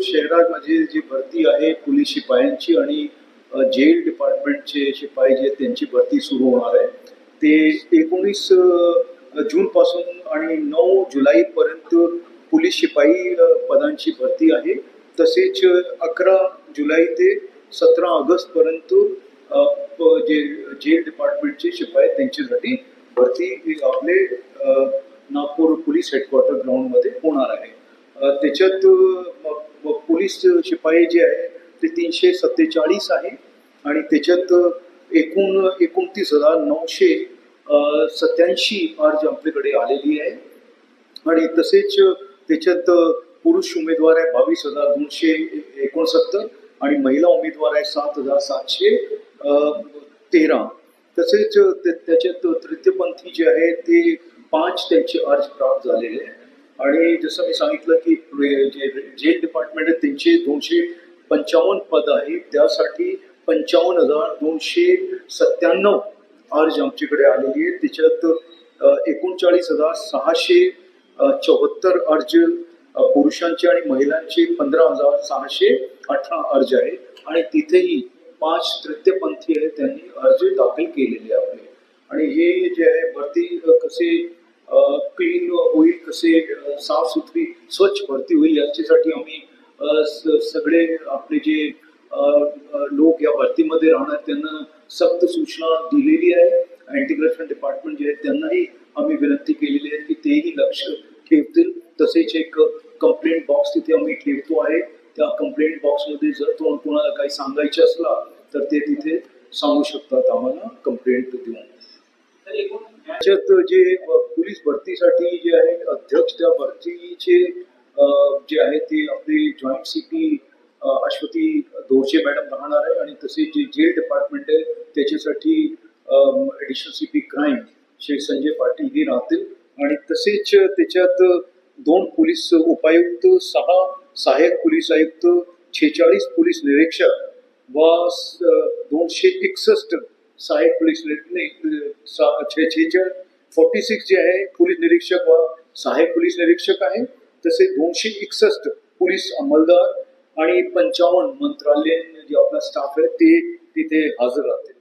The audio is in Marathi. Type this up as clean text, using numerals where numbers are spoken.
शहरामध्ये जी भरती आहे पोलीस शिपायांची आणि जेल डिपार्टमेंटचे शिपाई जे त्यांची भरती सुरू होणार आहे ते 19 जून पासून आणि 9 जुलैपर्यंत पोलीस शिपाई पदांची भरती आहे. तसेच 11 जुलै ते 17 ऑगस्ट पर्यंत जे जेल डिपार्टमेंटचे शिपाई त्यांच्यासाठी भरती आपले नागपूर पोलीस हेडक्वार्टर ग्राउंडमध्ये होणार आहे. त्याच्यात पोलीस शिपाई जे आहे ते 347 आहे आणि त्याच्यात एकूण 29,987 अर्ज आपल्याकडे आलेली आहे आणि तसेच त्याच्यात पुरुष उमेदवार आहे 22,269 आणि महिला उमेदवार आहे 7,713. तसेच त्याच्यात तृतीयपंथी जे आहे ते 5 त्यांचे अर्ज प्राप्त झालेले आहे आणि जसं मी सांगितलं की जे जेल डिपार्टमेंट आहे त्यांचे 255 पद आहे त्यासाठी 55,297 अर्ज आमच्याकडे आलेली आहे. त्याच्यात 39,674 अर्ज पुरुषांचे आणि महिलांचे 15,618 अर्ज आहे आणि तिथेही 5 तृतीयपंथी आहे त्यांनी अर्ज दाखल केलेले आहे. आणि हे जे आहे भरती कसे क्लीन होईल, कसे साफसुथरी स्वच्छ भरती होईल याच्यासाठी आम्ही सगळे आपले जे लोक या भरतीमध्ये राहणार त्यांना सक्त सूचना दिलेली आहे. अँटी करप्शन डिपार्टमेंट जे आहे त्यांनाही आम्ही विनंती केलेली आहे की तेही लक्ष ठेवतील. तसेच एक कंप्लेंट बॉक्स तिथे आम्ही ठेवतो आहे. त्या कंप्लेंट बॉक्समध्ये जर कोणाला काही सांगायचं असला तर ते तिथे सांगू शकतात आम्हाला कंप्लेंट देऊन. त्याच्यात जे पोलीस भरतीसाठी जे आहे अध्यक्ष त्या भरतीचे जे आहे ते आपले जॉईंट सीपी अश्वती दोरचे मॅडम राहणार आहे आणि तसेच जे जेल डिपार्टमेंट आहे त्याच्यासाठी additional CP crime Shri Sanjay Patil हे राहतील आणि तसेच त्याच्यात 2 पोलीस उपायुक्त, 6 सहाय्यक पोलीस आयुक्त, 46 पोलीस निरीक्षक व 261 सहाय्यक पोलीस 46 जे आहे पोलीस निरीक्षक व सहाय्यक पोलीस निरीक्षक आहे. तसे 261 पोलीस अंमलदार आणि 55 मंत्रालयीन जे आपला स्टाफ आहे ते तिथे हजर राहते.